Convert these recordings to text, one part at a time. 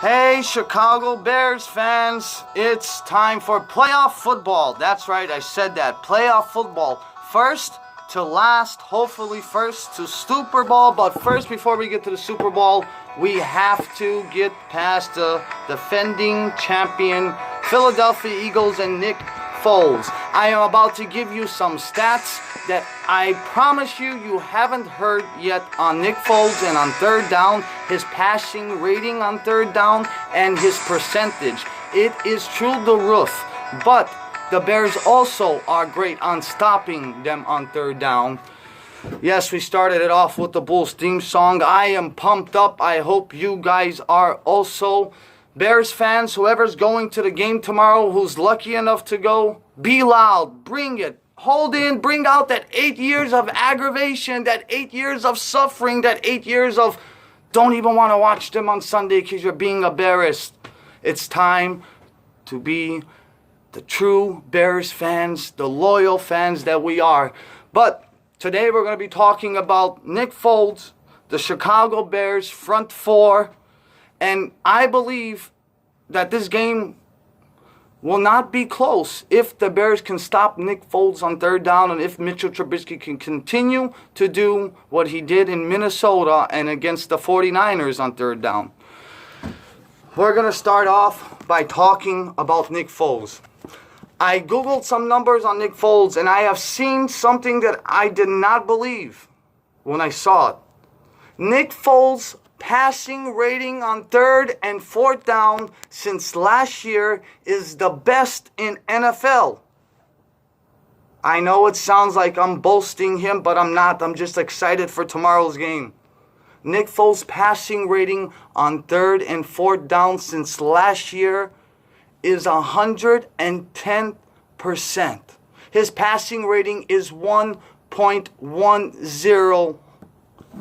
Hey, Chicago Bears fans, it's time for playoff football. That's right, I said that. Playoff football. First to last, hopefully first to Super Bowl. But first, before we get to the Super Bowl, we have to get past the defending champion Philadelphia Eagles and Nick Foles. I am about to give you some stats that I promise you haven't heard yet on Nick Foles and on third down, his passing rating on third down, and his percentage. It is through the roof. But the Bears also are great on stopping them on third down. Yes, we started it off with the Bulls theme song. I am pumped up. I hope you guys are also. Bears fans, whoever's going to the game tomorrow, who's lucky enough to go, be loud, bring it, hold in, bring out that 8 years of aggravation, that 8 years of suffering, that 8 years of don't even want to watch them on Sunday because you're being embarrassed. It's time to be the true Bears fans, the loyal fans that we are. But today we're going to be talking about Nick Foles, the Chicago Bears front four, and I believe that this game will not be close if the Bears can stop Nick Foles on third down and if Mitchell Trubisky can continue to do what he did in Minnesota and against the 49ers on third down. We're going to start off by talking about Nick Foles. I Googled some numbers on Nick Foles and I have seen something that I did not believe when I saw it. Nick Foles' passing rating on third and fourth down since last year is the best in NFL. I know it sounds like I'm boasting him, but I'm not. I'm just excited for tomorrow's game. Nick Foles' passing rating on third and fourth down since last year is 110%. His passing rating is 1.10.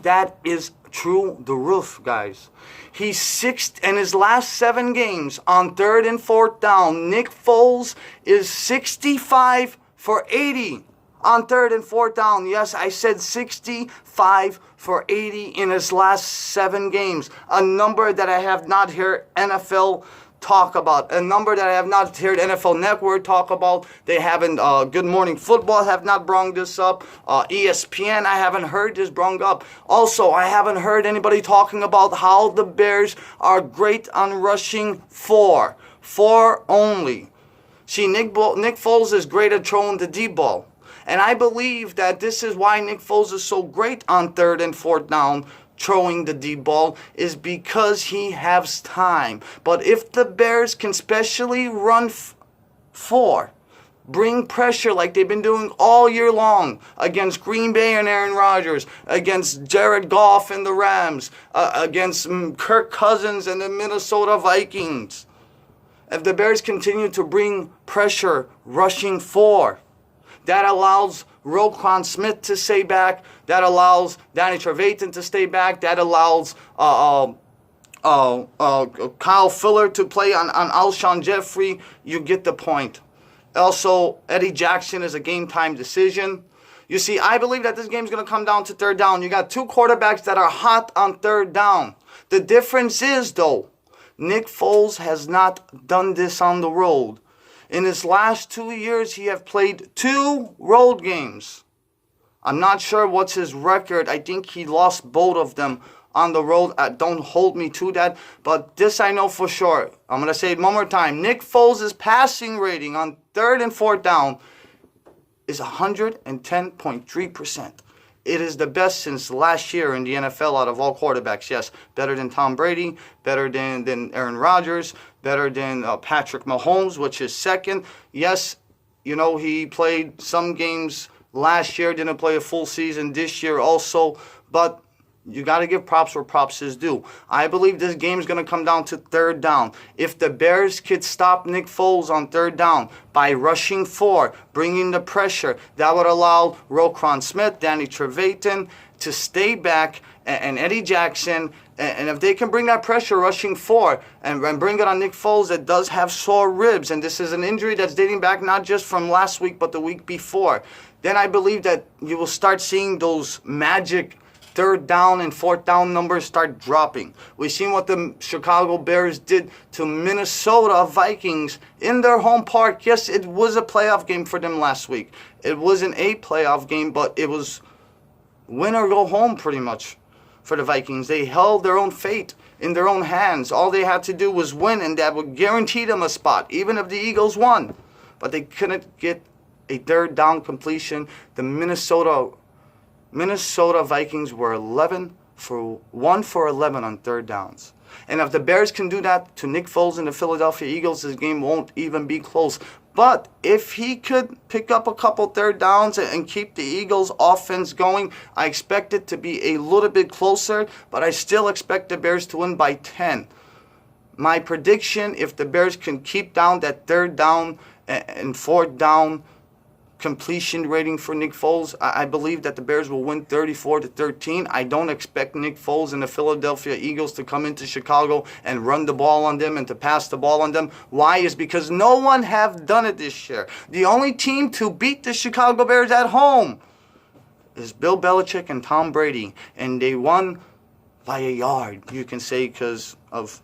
That is through the roof, guys. He's sixth in his last 7 games on third and fourth down. Nick Foles is 65 for 80 on third and fourth down. Yes, I said 65 for 80 in his last 7 games. A number that I have not heard NFL talk about, a number that I have not heard NFL Network talk about. They haven't, Good Morning Football have not brought this up. ESPN, I haven't heard this brought up. Also, I haven't heard anybody talking about how the Bears are great on rushing four only. See, Nick Foles is great at throwing the deep ball. And I believe that this is why Nick Foles is so great on third and fourth down, throwing the deep ball, is because he has time. But if the Bears can especially run four, bring pressure like they've been doing all year long against Green Bay and Aaron Rodgers, against Jared Goff and the Rams, against Kirk Cousins and the Minnesota Vikings, if the Bears continue to bring pressure rushing four, that allows Roquan Smith to stay back. That allows Danny Trevathan to stay back. That allows Kyle Fuller to play on Alshon Jeffrey. You get the point. Also, Eddie Jackson is a game-time decision. You see, I believe that this game is going to come down to third down. You got 2 quarterbacks that are hot on third down. The difference is, though, Nick Foles has not done this on the road. In his last 2 years, he has played 2 road games. I'm not sure what's his record. I think he lost both of them on the road. Don't hold me to that. But this I know for sure. I'm going to say it one more time. Nick Foles' passing rating on third and fourth down is 110.3%. It is the best since last year in the NFL out of all quarterbacks. Yes, better than Tom Brady, better than Aaron Rodgers, better than Patrick Mahomes, which is second. Yes, you know, he played some games last year, didn't play a full season this year also, but you got to give props where props is due. I believe this game is going to come down to third down. If the Bears could stop Nick Foles on third down by rushing four, bringing the pressure, that would allow Roquan Smith, Danny Trevathan to stay back, and Eddie Jackson. And if they can bring that pressure rushing four and bring it on Nick Foles that does have sore ribs, and this is an injury that's dating back not just from last week but the week before, then I believe that you will start seeing those magic third down and fourth down numbers start dropping. We've seen what the Chicago Bears did to Minnesota Vikings in their home park. Yes, it was a playoff game for them last week. It wasn't a playoff game, but it was win or go home pretty much for the Vikings. They held their own fate in their own hands. All they had to do was win, and that would guarantee them a spot, even if the Eagles won. But they couldn't get a third down completion. The Minnesota Vikings were 1 for 11 on third downs. And if the Bears can do that to Nick Foles and the Philadelphia Eagles, this game won't even be close. But if he could pick up a couple third downs and keep the Eagles' offense going, I expect it to be a little bit closer, but I still expect the Bears to win by 10. My prediction, if the Bears can keep down that third down and fourth down completion rating for Nick Foles, I believe that the Bears will win 34-13. I don't expect Nick Foles and the Philadelphia Eagles to come into Chicago and run the ball on them and to pass the ball on them. Why? Is because no one have done it this year. The only team to beat the Chicago Bears at home is Bill Belichick and Tom Brady, and they won by a yard, you can say, because of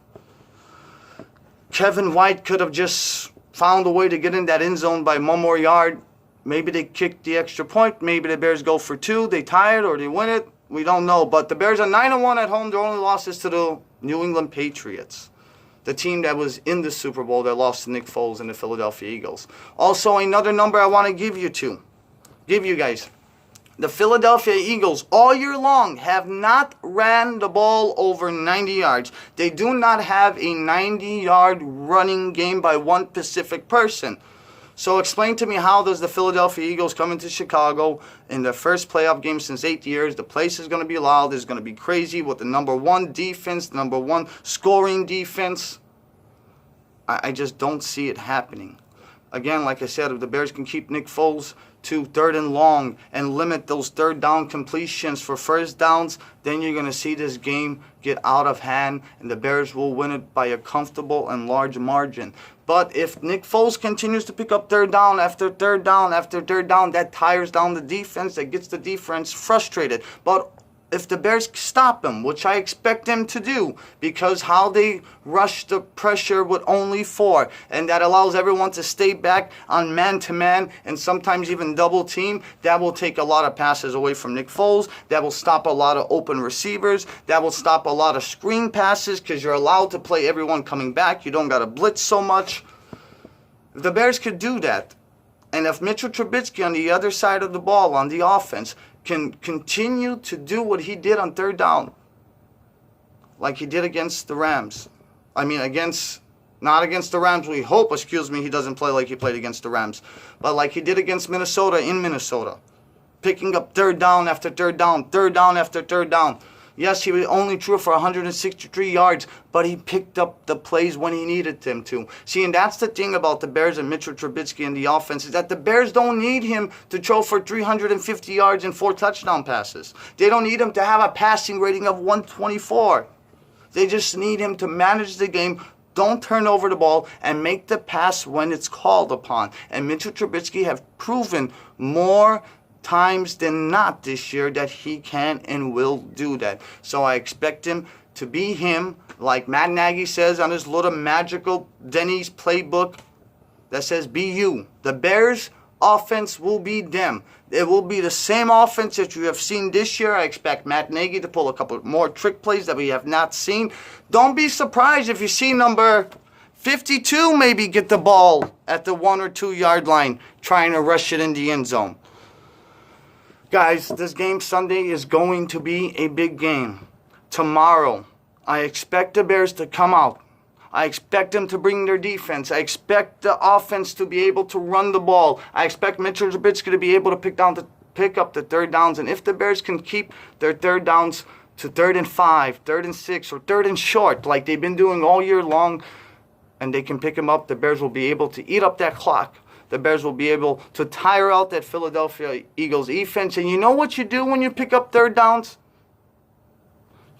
Kevin White could have just found a way to get in that end zone by one more yard. Maybe they kicked the extra point. Maybe the Bears go for 2. They tie it or they win it. We don't know. But the Bears are 9-1 at home. Their only loss is to the New England Patriots, the team that was in the Super Bowl that lost to Nick Foles and the Philadelphia Eagles. Also, another number I want to give you guys. The Philadelphia Eagles all year long have not ran the ball over 90 yards. They do not have a 90-yard running game by one specific person. So explain to me, how does the Philadelphia Eagles come into Chicago in their first playoff game since 8 years? The place is going to be loud. It's going to be crazy with the number 1 defense, the number 1 scoring defense. I just don't see it happening. Again, like I said, if the Bears can keep Nick Foles to third and long and limit those third down completions for first downs, then you're going to see this game get out of hand and the Bears will win it by a comfortable and large margin. But if Nick Foles continues to pick up third down after third down after third down, that tires down the defense, that gets the defense frustrated. But if the Bears stop him, which I expect them to do, because how they rush the pressure with only 4, and that allows everyone to stay back on man-to-man and sometimes even double team, that will take a lot of passes away from Nick Foles. That will stop a lot of open receivers. That will stop a lot of screen passes because you're allowed to play everyone coming back. You don't got to blitz so much. If the Bears could do that, and if Mitchell Trubisky on the other side of the ball on the offense can continue to do what he did on third down, like he did against the Rams. Not against the Rams. We hope, he doesn't play like he played against the Rams. But like he did against Minnesota in Minnesota. Picking up third down after third down, third down after third down. Yes, he only threw for 163 yards, but he picked up the plays when he needed them to. See, and that's the thing about the Bears and Mitchell Trubisky and the offense, is that the Bears don't need him to throw for 350 yards and 4 touchdown passes. They don't need him to have a passing rating of 124. They just need him to manage the game, don't turn over the ball, and make the pass when it's called upon. And Mitchell Trubisky have proven more times than not this year that he can and will do that. So I expect him to be him, like Matt Nagy says on his little magical Denny's playbook that says, be you. The Bears offense will be them. It will be the same offense that you have seen this year. I expect Matt Nagy to pull a couple more trick plays that we have not seen. Don't be surprised if you see number 52 maybe get the ball at the 1 or 2 yard line trying to rush it in the end zone. Guys, this game Sunday is going to be a big game. Tomorrow, I expect the Bears to come out. I expect them to bring their defense. I expect the offense to be able to run the ball. I expect Mitchell Trubisky to be able to pick up the third downs. And if the Bears can keep their third downs to 3rd and 5, 3rd and 6, or 3rd and short, like they've been doing all year long, and they can pick them up, the Bears will be able to eat up that clock. The Bears will be able to tire out that Philadelphia Eagles defense. And you know what you do when you pick up third downs?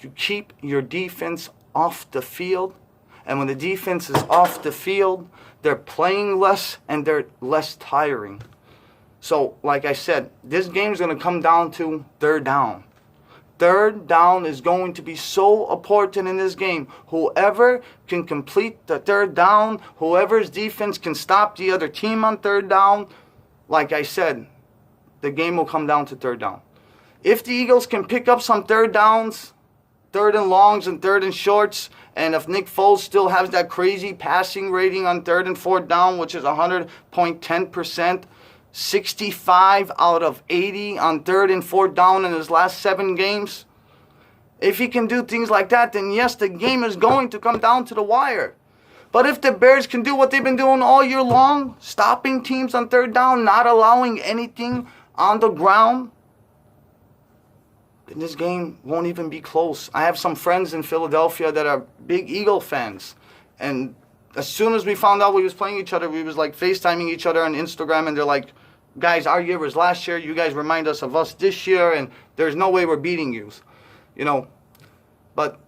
You keep your defense off the field. And when the defense is off the field, they're playing less and they're less tiring. So, like I said, this game is going to come down to third down. Third down is going to be so important in this game. Whoever can complete the third down, whoever's defense can stop the other team on third down, like I said, the game will come down to third down. If the Eagles can pick up some third downs, third and longs and third and shorts, and if Nick Foles still has that crazy passing rating on third and fourth down, which is 100.10%, 65 out of 80 on third and fourth down in his last 7 games. If he can do things like that, then yes, the game is going to come down to the wire. But if the Bears can do what they've been doing all year long, stopping teams on third down, not allowing anything on the ground, then this game won't even be close. I have some friends in Philadelphia that are big Eagle fans, and as soon as we found out we was playing each other, we was like FaceTiming each other on Instagram, and they're like, guys, our year was last year. You guys remind us of us this year, and there's no way we're beating you. But,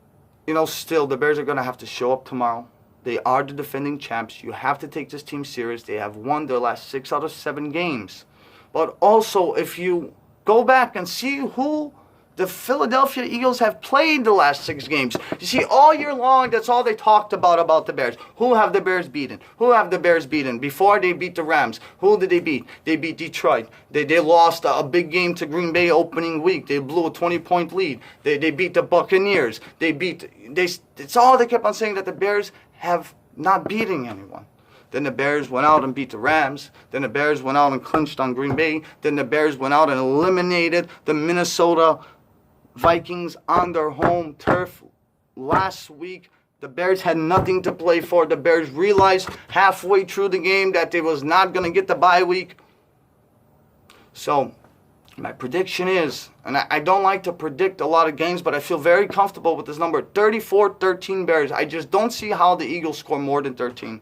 still, the Bears are going to have to show up tomorrow. They are the defending champs. You have to take this team serious. They have won their last 6 out of 7 games. But also, if you go back and see who the Philadelphia Eagles have played the last 6 games. You see, all year long, that's all they talked about the Bears. Who have the Bears beaten? Who have the Bears beaten? Before they beat the Rams, who did they beat? They beat Detroit. They lost a big game to Green Bay opening week. They blew a 20-point lead. They beat the Buccaneers. It's all they kept on saying, that the Bears have not beating anyone. Then the Bears went out and beat the Rams. Then the Bears went out and clinched on Green Bay. Then the Bears went out and eliminated the Minnesota Vikings on their home turf last week. The Bears had nothing to play for. The Bears realized halfway through the game that they was not going to get the bye week. So my prediction is, and I don't like to predict a lot of games, but I feel very comfortable with this number, 34-13 Bears. I just don't see how the Eagles score more than 13.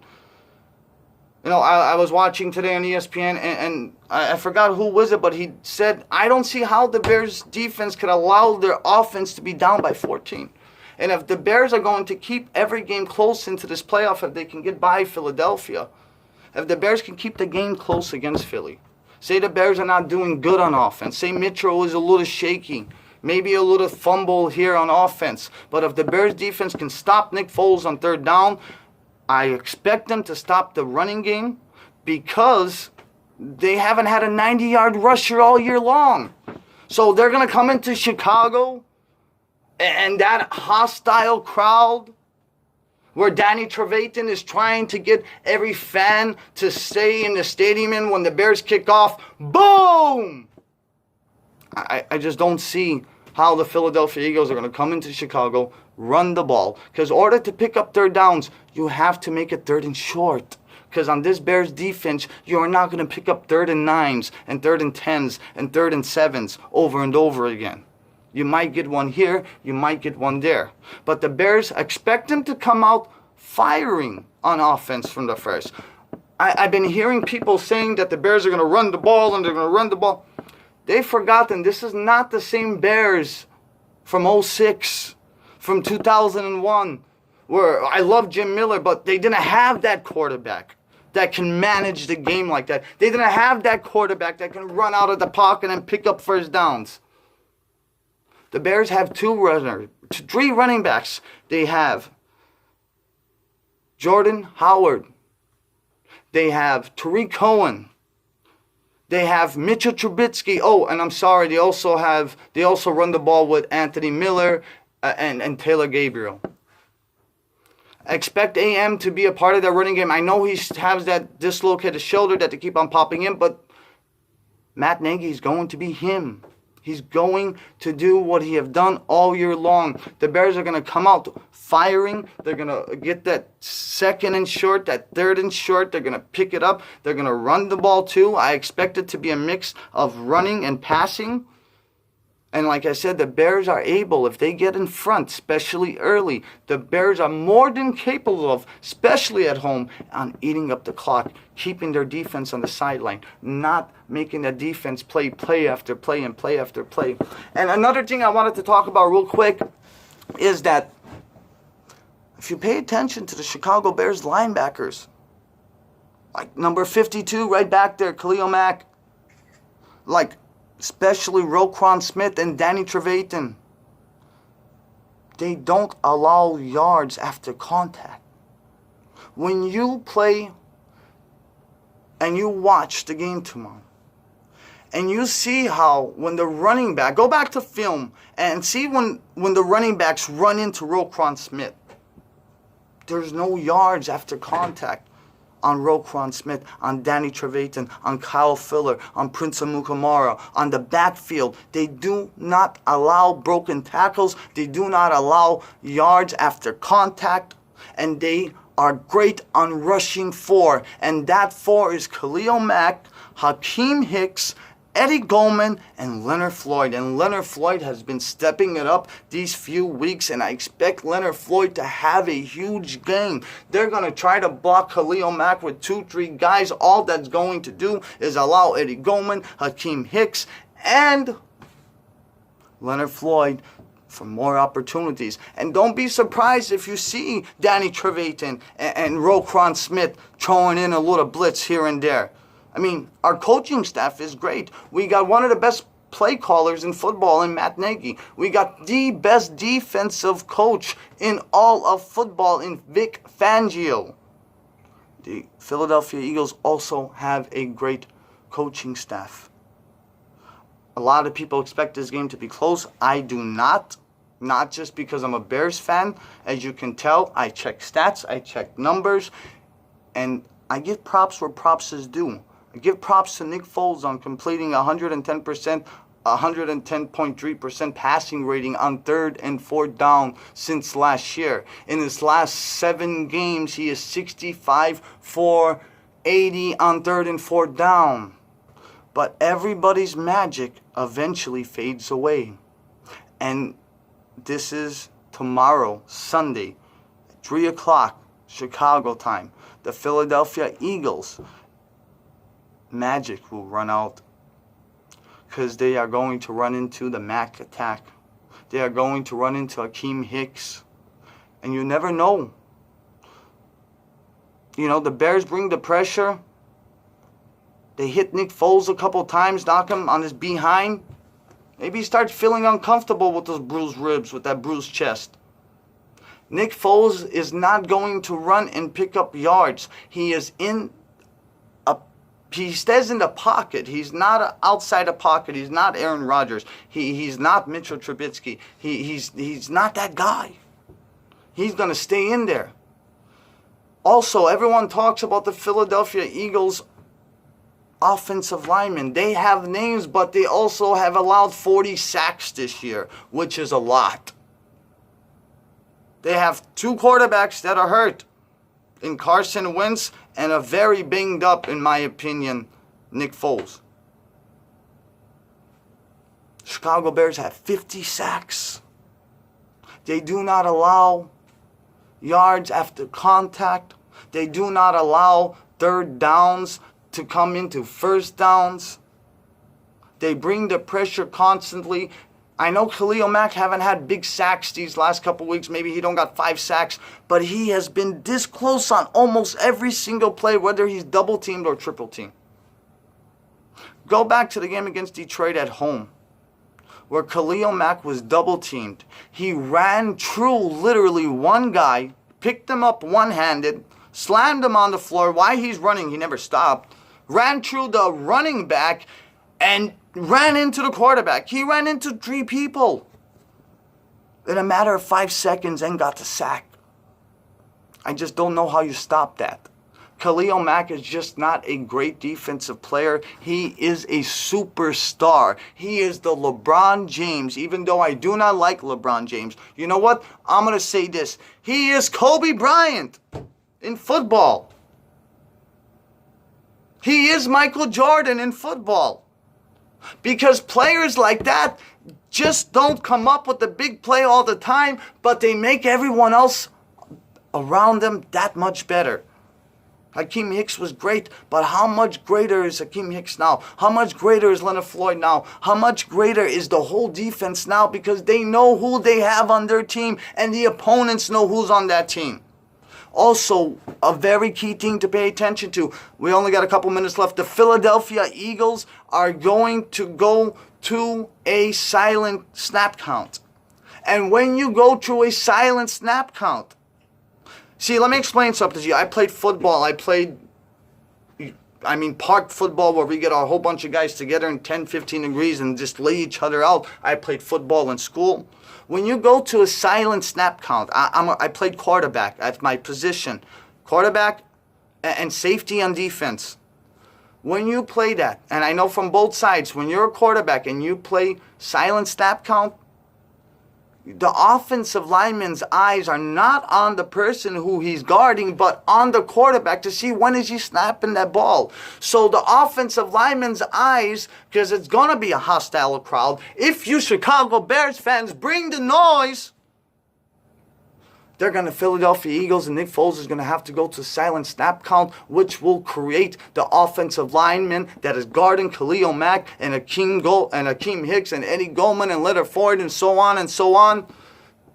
I was watching today on ESPN, and I forgot who was it, but he said, I don't see how the Bears defense could allow their offense to be down by 14. And if the Bears are going to keep every game close into this playoff, if they can get by Philadelphia, if the Bears can keep the game close against Philly, say the Bears are not doing good on offense, say Mitchell is a little shaky, maybe a little fumble here on offense, but if the Bears defense can stop Nick Foles on third down, I expect them to stop the running game, because they haven't had a 90-yard rusher all year long. So they're going to come into Chicago, and that hostile crowd where Danny Trevathan is trying to get every fan to stay in the stadium, and when the Bears kick off, boom! I just don't see how the Philadelphia Eagles are going to come into Chicago, run the ball. Because in order to pick up third downs, you have to make it third and short. Because on this Bears defense, you are not going to pick up 3rd and 9s and 3rd and 10s and 3rd and 7s over and over again. You might get one here, you might get one there. But the Bears, expect them to come out firing on offense from the first. I've been hearing people saying that the Bears are going to run the ball and they're going to run the ball. They've forgotten this is not the same Bears from 2006, from 2001, where I love Jim Miller, but they didn't have that quarterback that can manage the game like that. They didn't have that quarterback that can run out of the pocket and pick up first downs. The Bears have 3 running backs. They have Jordan Howard. They have Tariq Cohen. They have Mitchell Trubisky. Oh, and I'm sorry, they also run the ball with Anthony Miller and Taylor Gabriel. I expect AM to be a part of that running game. I know he has that dislocated shoulder that they keep on popping in, but Matt Nagy is going to be him. He's going to do what he have done all year long. The Bears are going to come out firing. They're going to get that 2nd and short, that 3rd and short. They're going to pick it up. They're going to run the ball too. I expect it to be a mix of running and passing. And like I said, the Bears are able, if they get in front, especially early, the Bears are more than capable of, especially at home, on eating up the clock, keeping their defense on the sideline, not making the defense play after play and play after play. And another thing I wanted to talk about real quick is that if you pay attention to the Chicago Bears linebackers, like number 52 right back there, Khalil Mack, like especially Roquan Smith and Danny Trevathan, they don't allow yards after contact. When you play and you watch the game tomorrow, and you see how when the running back, go back to film and see when the running backs run into Roquan Smith, there's no yards after contact on Roquan Smith, on Danny Trevathan, on Kyle Fuller, on Prince Amukamara, on the backfield. They do not allow broken tackles. They do not allow yards after contact. And they are great on rushing four. And that four is Khalil Mack, Hakeem Hicks, Eddie Goldman, and Leonard Floyd. And Leonard Floyd has been stepping it up these few weeks, and I expect Leonard Floyd to have a huge game. They're going to try to block Khalil Mack with 2-3 guys. All that's going to do is allow Eddie Goldman, Hakeem Hicks, and Leonard Floyd for more opportunities. And don't be surprised if you see Danny Trevathan and Roquan Smith throwing in a little blitz here and there. I mean, our coaching staff is great. We got one of the best play callers in football in Matt Nagy. We got the best defensive coach in all of football in Vic Fangio. The Philadelphia Eagles also have a great coaching staff. A lot of people expect this game to be close. I do not. Not just because I'm a Bears fan. As you can tell, I check stats, I check numbers, and I give props where props is due. I give props to Nick Foles on completing 110%, 110.3% passing rating on 3rd and 4th down since last year. In his last 7 games, he is 65 for 80 on 3rd and 4th down. But everybody's magic eventually fades away. And this is tomorrow, Sunday, 3 o'clock, Chicago time. The Philadelphia Eagles magic will run out because they are going to run into the Mack attack. They are going to run into Hakeem Hicks. And you never know. You know, the Bears bring the pressure. They hit Nick Foles a couple times, knock him on his behind. Maybe he starts feeling uncomfortable with those bruised ribs, with that bruised chest. Nick Foles is not going to run and pick up yards. He stays in the pocket. He's not outside the pocket. He's not Aaron Rodgers. He's not Mitchell Trubisky. He's not that guy. He's going to stay in there. Also, everyone talks about the Philadelphia Eagles offensive linemen. They have names, but they also have allowed 40 sacks this year, which is a lot. They have 2 quarterbacks that are hurt in Carson Wentz and a very banged up, in my opinion, Nick Foles. Chicago Bears have 50 sacks. They do not allow yards after contact. They do not allow 3rd downs to come into 1st downs. They bring the pressure constantly. I know Khalil Mack haven't had big sacks these last couple weeks. Maybe he don't got 5 sacks. But he has been this close on almost every single play, whether he's double teamed or triple teamed. Go back to the game against Detroit at home, where Khalil Mack was double teamed. He ran through literally one guy, picked him up one-handed, slammed him on the floor. While he's running, he never stopped. Ran through the running back and ran into the quarterback. He ran into 3 people in a matter of 5 seconds and got the sack. I just don't know how you stop that. Khalil Mack is just not a great defensive player. He is a superstar. He is the LeBron James, even though I do not like LeBron James. You know what? I'm going to say this. He is Kobe Bryant in football. He is Michael Jordan in football. Because players like that just don't come up with the big play all the time, but they make everyone else around them that much better. Hakeem Hicks was great, but how much greater is Hakeem Hicks now? How much greater is Leonard Floyd now? How much greater is the whole defense now? Because they know who they have on their team, and the opponents know who's on that team. Also, a very key thing to pay attention to. We only got a couple minutes left. The Philadelphia Eagles are going to go to a silent snap count. And when you go to a silent snap count, see, let me explain something to you. I played football. Park football, where we get a whole bunch of guys together in 10, 15 degrees and just lay each other out. I played football in school. When you go to a silent snap count, I played quarterback at my position. Quarterback and safety on defense. When you play that, and I know from both sides, when you're a quarterback and you play silent snap count, the offensive lineman's eyes are not on the person who he's guarding, but on the quarterback to see when is he snapping that ball. So the offensive lineman's eyes, because it's going to be a hostile crowd, if you Chicago Bears fans bring the noise, they're going to Philadelphia Eagles, and Nick Foles is going to have to go to silent snap count, which will create the offensive lineman that is guarding Khalil Mack and Akeem Hicks and Eddie Goldman and Leonard Ford and so on and so on.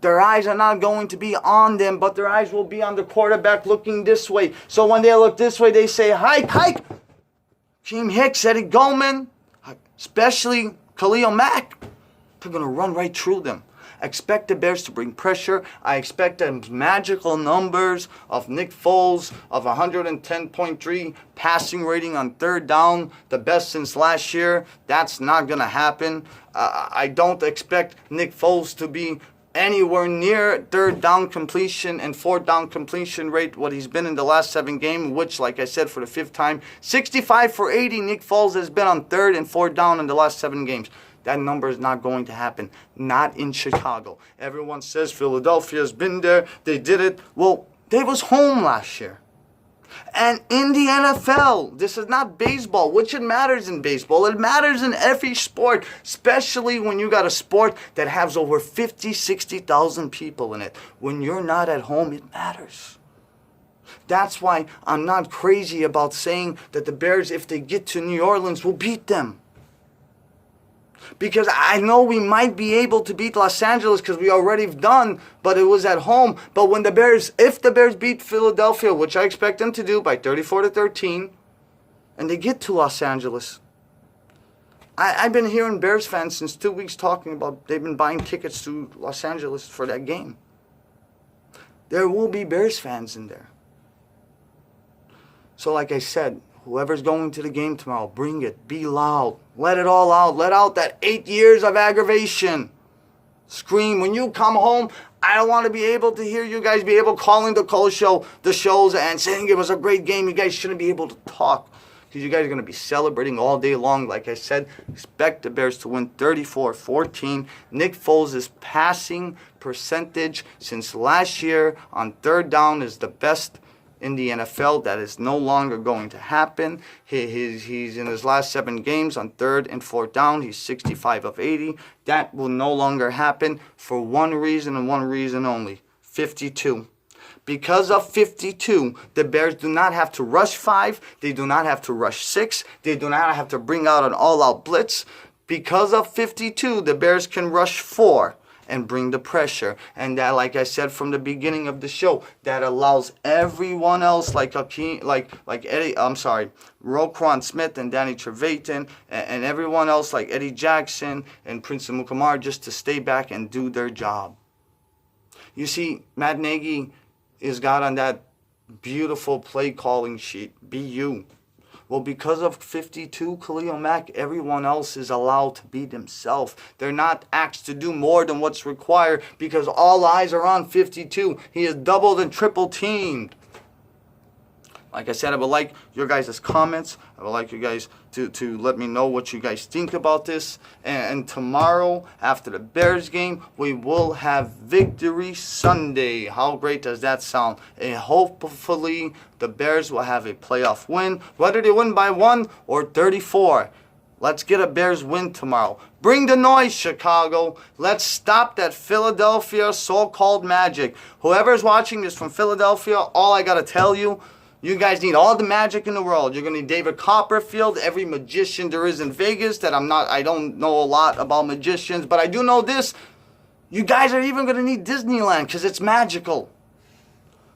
Their eyes are not going to be on them, but their eyes will be on the quarterback looking this way. So when they look this way, they say, hike, hike. Akeem Hicks, Eddie Goldman, especially Khalil Mack, they're going to run right through them. I expect the Bears to bring pressure. I expect the magical numbers of Nick Foles of 110.3 passing rating on third down, the best since last year. That's not going to happen. I don't expect Nick Foles to be anywhere near third down completion and fourth down completion rate, what he's been in the last 7 games, which, like I said, for the 5th time, 65 for 80, Nick Foles has been on third and fourth down in the last 7 games. That number is not going to happen. Not in Chicago. Everyone says Philadelphia's been there. They did it. Well, they was home last year. And in the NFL, this is not baseball, which it matters in baseball. It matters in every sport, especially when you got a sport that has over 50, 60,000 people in it. When you're not at home, it matters. That's why I'm not crazy about saying that the Bears, if they get to New Orleans, will beat them. Because I know we might be able to beat Los Angeles because we already done, but it was at home. But when if the Bears beat Philadelphia, which I expect them to do by 34-13, and they get to Los Angeles, I've been hearing Bears fans since 2 weeks talking about they've been buying tickets to Los Angeles for that game. There will be Bears fans in there. So like I said, whoever's going to the game tomorrow, bring it. Be loud. Let it all out. Let out that 8 years of aggravation. Scream. When you come home, I don't want to be able to hear you guys be able calling the shows and saying it was a great game. You guys shouldn't be able to talk because you guys are going to be celebrating all day long. Like I said, expect the Bears to win 34-14. Nick Foles' passing percentage since last year on third down is the best in the NFL. That is no longer going to happen. He's in his last 7 games on third and fourth down. He's 65 of 80. That will no longer happen for one reason and one reason only. 52. Because of 52, the Bears do not have to rush 5. They do not have to rush 6. They do not have to bring out an all-out blitz. Because of 52, the Bears can rush 4. And bring the pressure. And that, like I said from the beginning of the show, that allows everyone else like Roquan Smith and Danny Trevathan and everyone else like Eddie Jackson and Prince Amukamara just to stay back and do their job. You see, Matt Nagy is got on that beautiful play calling sheet. Be you. Well, because of 52, Khalil Mack, everyone else is allowed to be themselves. They're not asked to do more than what's required because all eyes are on 52. He is doubled and triple teamed. Like I said, I would like your guys' comments. I would like you guys to let me know what you guys think about this. And tomorrow, after the Bears game, we will have Victory Sunday. How great does that sound? And hopefully, the Bears will have a playoff win, whether they win by 1 or 34. Let's get a Bears win tomorrow. Bring the noise, Chicago. Let's stop that Philadelphia so-called magic. Whoever's watching this from Philadelphia, all I got to tell you, you guys need all the magic in the world. You're going to need David Copperfield, every magician there is in Vegas I don't know a lot about magicians, but I do know this. You guys are even going to need Disneyland because it's magical.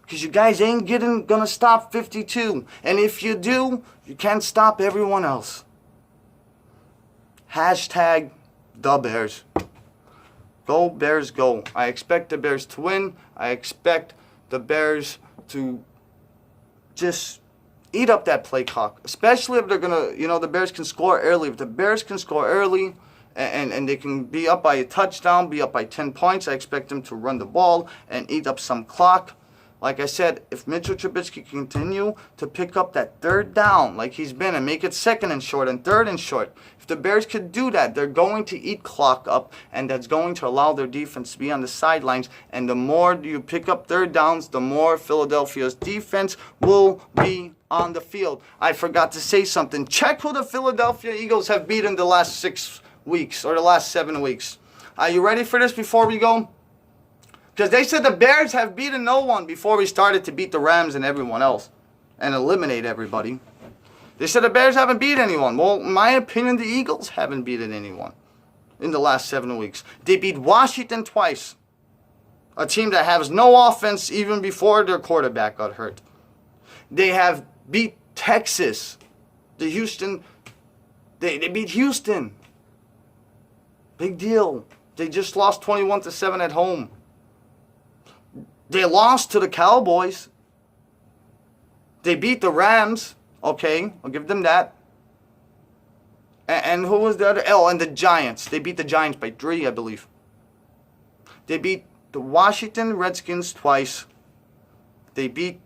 Because you guys ain't going to stop 52. And if you do, you can't stop everyone else. #TheBears. Go Bears, go. I expect the Bears to win. I expect the Bears to just eat up that play clock, especially if they're going to, the Bears can score early. If the Bears can score early and they can be up by a touchdown, be up by 10 points, I expect them to run the ball and eat up some clock. Like I said, if Mitchell Trubisky can continue to pick up that third down like he's been and make it second and short and third and short, if the Bears could do that, they're going to eat clock up, and that's going to allow their defense to be on the sidelines. And the more you pick up third downs, the more Philadelphia's defense will be on the field. I forgot to say something. Check who the Philadelphia Eagles have beaten the last 6 weeks or the last 7 weeks. Are you ready for this before we go? Because they said the Bears have beaten no one before we started to beat the Rams and everyone else and eliminate everybody. They said the Bears haven't beat anyone. Well, in my opinion, the Eagles haven't beaten anyone in the last 7 weeks. They beat Washington twice, a team that has no offense even before their quarterback got hurt. They have beat Texas, the Houston. They beat Houston. Big deal. They just lost 21-7 at home. They lost to the Cowboys. They beat the Rams. Okay, I'll give them that. And who was the other? Oh, and the Giants. They beat the Giants by 3, I believe. They beat the Washington Redskins twice. They beat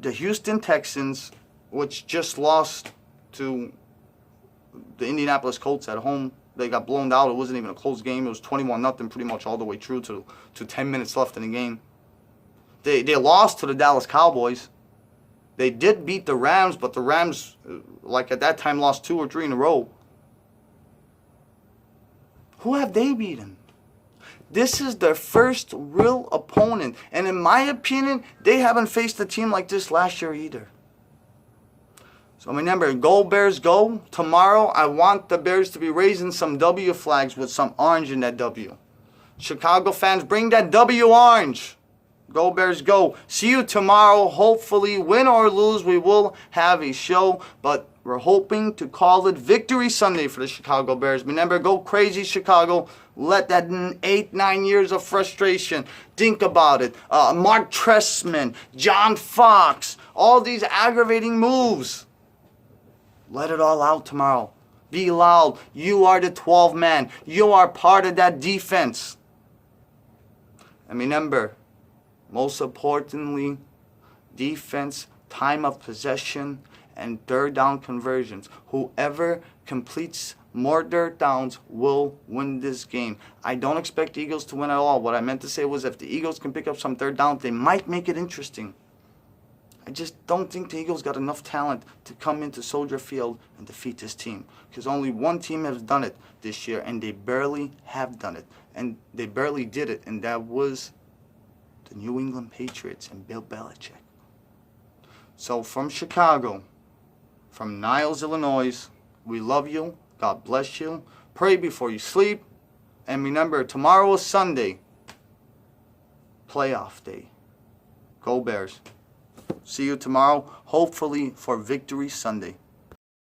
the Houston Texans, which just lost to the Indianapolis Colts at home. They got blown out. It wasn't even a close game. It was 21-0 pretty much all the way through to 10 minutes left in the game. They lost to the Dallas Cowboys. They did beat the Rams, but the Rams, like at that time, lost 2 or 3 in a row. Who have they beaten? This is their first real opponent. And in my opinion, they haven't faced a team like this last year either. So remember, go Bears, go. Tomorrow, I want the Bears to be raising some W flags with some orange in that W. Chicago fans, bring that W orange. Go Bears, go. See you tomorrow. Hopefully, win or lose, we will have a show. But we're hoping to call it Victory Sunday for the Chicago Bears. Remember, go crazy, Chicago. Let that 8-9 years of frustration, think about it. Mark Trestman, John Fox, all these aggravating moves. Let it all out tomorrow. Be loud. You are the 12 man. You are part of that defense. And remember, most importantly, defense, time of possession, and third down conversions. Whoever completes more third downs will win this game. I don't expect the Eagles to win at all. What I meant to say was if the Eagles can pick up some third downs, they might make it interesting. I just don't think the Eagles got enough talent to come into Soldier Field and defeat this team. Because only one team has done it this year, and they barely have done it. And they barely did it, and that was the New England Patriots and Bill Belichick. So from Chicago, from Niles, Illinois, we love you. God bless you. Pray before you sleep. And remember, tomorrow is Sunday. Playoff day. Go Bears. See you tomorrow, hopefully for Victory Sunday.